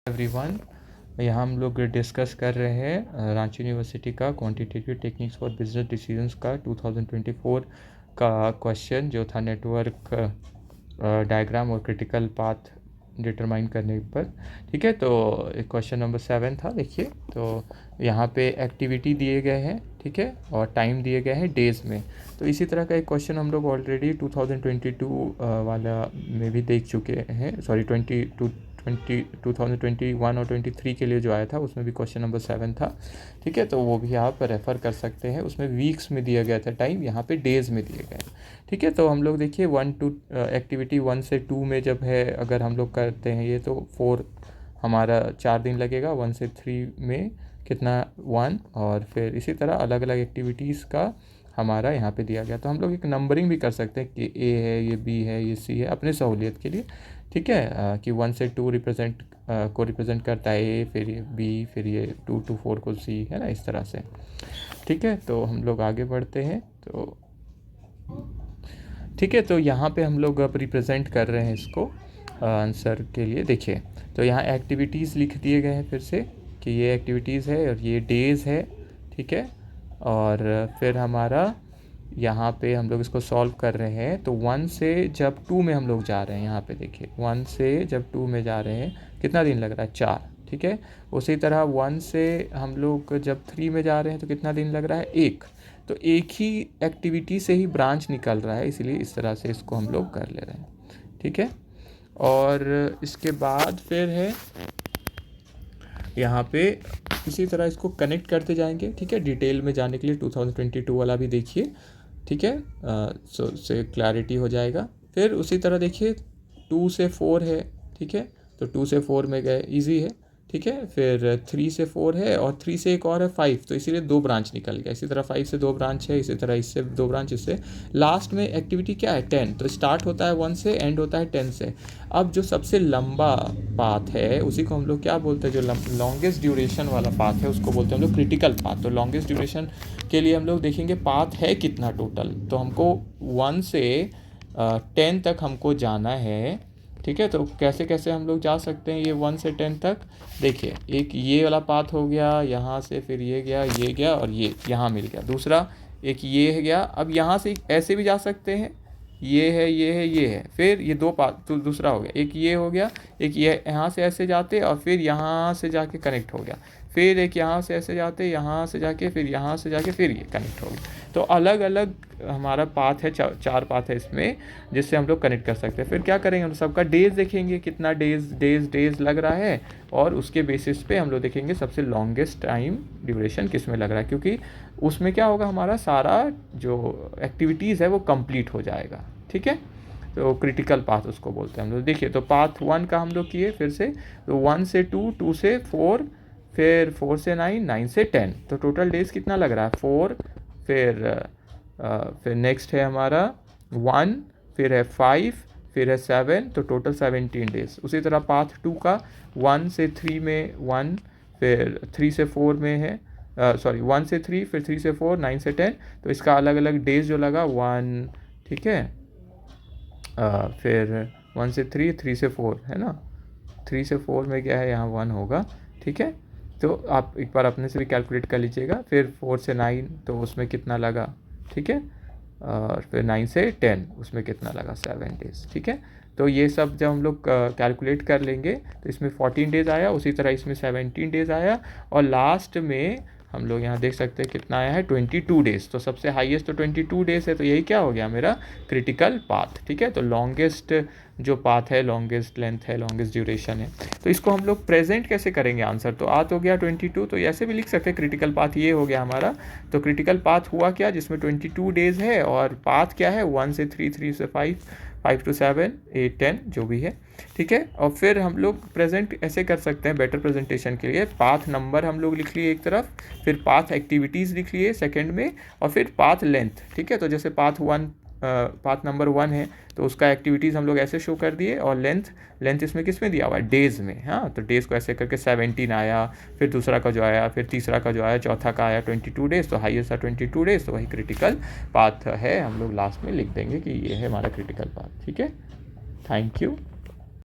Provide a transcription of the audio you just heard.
Everyone, यहाँ हम लोग डिस्कस कर रहे हैं रांची यूनिवर्सिटी का quantitative techniques for business decisions का 2024 का क्वेश्चन जो था नेटवर्क डायग्राम और क्रिटिकल पाथ डिटरमाइन करने पर। ठीक है, तो क्वेश्चन नंबर 7 था। देखिए, तो यहाँ पे एक्टिविटी दिए गए हैं, ठीक है, और टाइम दिए गए हैं डेज़ में। तो इसी तरह का एक क्वेश्चन हम लोग ऑलरेडी 2022 वाला में भी देख चुके हैं। सॉरी 2021 और 23 के लिए जो आया था उसमें भी क्वेश्चन नंबर 7 था। ठीक है, तो वो भी आप रेफ़र कर सकते हैं। उसमें वीक्स में दिया गया था टाइम, यहाँ पे डेज़ में दिए गए। ठीक है, तो हम लोग देखिए एक्टिविटी 1 से 2 में जब है, अगर हम लोग करते हैं ये तो 4 हमारा 4 दिन लगेगा। 1 से 3 में कितना 1, और फिर इसी तरह अलग अलग एक्टिविटीज़ का हमारा यहाँ पे दिया गया। तो हम लोग एक नंबरिंग भी कर सकते हैं कि ए है, ये बी है, ये सी है, अपने सहूलियत के लिए। ठीक है, कि 1 से 2 को रिप्रेजेंट करता है ए, फिर ये बी, फिर ये 2 to 4 को सी, है ना, इस तरह से। ठीक है, तो हम लोग आगे बढ़ते हैं। तो ठीक है, तो यहाँ पे हम लोग अब रिप्रेजेंट कर रहे हैं इसको आंसर के लिए। देखिए, तो यहाँ एक्टिविटीज़ लिख दिए गए हैं फिर से कि ये एक्टिविटीज़ है और ये डेज़ है। ठीक है, और फिर हमारा यहाँ पे हम लोग इसको सॉल्व कर रहे हैं। तो 1 से जब 2 में हम लोग जा रहे हैं, यहाँ पे देखिए 1 से जब 2 में जा रहे हैं कितना दिन लग रहा है, 4। ठीक है, उसी तरह 1 से हम लोग जब 3 में जा रहे हैं तो कितना दिन लग रहा है, 1। तो एक ही एक्टिविटी से ही ब्रांच निकल रहा है, इसलिए इस तरह से इसको हम लोग कर ले रहे हैं। ठीक है, और इसके बाद फिर है यहाँ पे इसी तरह इसको कनेक्ट करते जाएंगे। ठीक है, डिटेल में जाने के लिए 2022 वाला भी देखिए। ठीक है, से क्लैरिटी हो जाएगा। फिर उसी तरह देखिए 2 से 4 है। ठीक है, तो 2 से 4 में गए, इजी है। ठीक है, फिर 3 से 4 है और 3 से एक और है 5, तो इसीलिए 2 ब्रांच निकल गया। इसी तरह 5 से 2 ब्रांच है, इसी तरह इससे 2 ब्रांच, इससे लास्ट में एक्टिविटी क्या है, 10। तो स्टार्ट होता है 1 से, एंड होता है 10 से। अब जो सबसे लंबा पाथ है उसी को हम लोग क्या बोलते हैं, जो लॉन्गेस्ट ड्यूरेशन वाला पाथ है उसको बोलते हैं हम लोग क्रिटिकल पाथ। तो लॉन्गेस्ट ड्यूरेशन के लिए हम लोग देखेंगे पाथ है कितना टोटल। तो हमको 1 से 10 तक हमको जाना है। ठीक है, तो कैसे कैसे हम लोग जा सकते हैं ये 1 से 10 तक। देखिए, एक ये वाला पाथ हो गया, यहाँ से फिर ये गया और ये यहाँ मिल गया। दूसरा एक ये है गया। अब यहाँ से ऐसे भी जा सकते हैं, ये है, ये है, ये है, फिर ये 2 पाथ, तो दूसरा हो गया। एक ये हो गया, एक ये यहाँ से ऐसे जाते और फिर यहाँ से जाके कनेक्ट हो गया। फिर एक यहाँ से ऐसे जाते, यहाँ से जाके, फिर यहाँ से जाके, फिर ये कनेक्ट हो गया। तो अलग अलग हमारा पाथ है, 4 पाथ है इसमें, जिससे हम लोग कनेक्ट कर सकते हैं। फिर क्या करेंगे, हम सबका डेज देखेंगे, कितना डेज लग रहा है, और उसके बेसिस पे हम लोग देखेंगे सबसे लॉन्गेस्ट टाइम ड्यूरेशन किस में लग रहा है, क्योंकि उसमें क्या होगा, हमारा सारा जो एक्टिविटीज़ है वो कंप्लीट हो जाएगा। ठीक है, तो क्रिटिकल पाथ उसको बोलते हैं हम लोग। देखिए, तो पाथ 1 का हम लोग किए फिर से, तो 1 से 2, 2 से 4, फिर 4 से 9, 9 से 10। तो टोटल डेज कितना लग रहा है, 4। फिर नेक्स्ट है हमारा 1, फिर है 5, फिर है 7, तो टोटल 17 डेज। उसी तरह पाथ 2 का 1 से 3 में 1, फिर 3 से 4 में है 1 से 3, फिर 3 से 4, 9 से 10। तो इसका अलग अलग डेज जो लगा 1, ठीक है, फिर 1 से 3, 3 से 4 है ना, 3 से 4 में क्या है, यहाँ 1 होगा। ठीक है, तो आप एक बार अपने से भी कैलकुलेट कर लीजिएगा। फिर 4 से 9, तो उसमें कितना लगा, ठीक है, और फिर 9 से 10 उसमें कितना लगा, 7 डेज। ठीक है, तो ये सब जब हम लोग कैलकुलेट कर लेंगे तो इसमें 14 डेज आया, उसी तरह इसमें 17 डेज आया, और लास्ट में हम लोग यहाँ देख सकते हैं कितना आया है, 22 डेज। तो सबसे हाईएस्ट तो 22 डेज है, तो यही क्या हो गया, मेरा क्रिटिकल पाथ। ठीक है, तो लॉन्गेस्ट जो पाथ है, लॉन्गेस्ट लेंथ है, लॉन्गेस्ट ड्यूरेशन है। तो इसको हम लोग प्रेजेंट कैसे करेंगे आंसर, तो आ तो गया 22, तो ऐसे भी लिख सकते हैं क्रिटिकल पाथ ये हो गया हमारा। तो क्रिटिकल पाथ हुआ क्या, जिसमें 22 डेज है, और पाथ क्या है, 1 से 3, 3 से 5, 5 to 7, 8, 10 जो भी है। ठीक है, और फिर हम लोग प्रेजेंट ऐसे कर सकते हैं बेटर प्रेजेंटेशन के लिए, पाथ नंबर हम लोग लिख लिए एक तरफ, फिर पाथ एक्टिविटीज़ लिख लिए सेकंड में, और फिर पाथ लेंथ। ठीक है, तो जैसे पाथ नंबर 1 है तो उसका एक्टिविटीज़ हम लोग ऐसे शो कर दिए, और लेंथ इसमें किस में दिया हुआ है, डेज़ में। हाँ, तो डेज़ को ऐसे करके 17 आया, फिर दूसरा का जो आया, फिर तीसरा का जो आया, चौथा का आया 22 डेज़, तो हाईएस्ट था 22 डेज़, तो वही क्रिटिकल पाथ है। हम लोग लास्ट में लिख देंगे कि ये है हमारा क्रिटिकल पाथ। ठीक है, थैंक यू।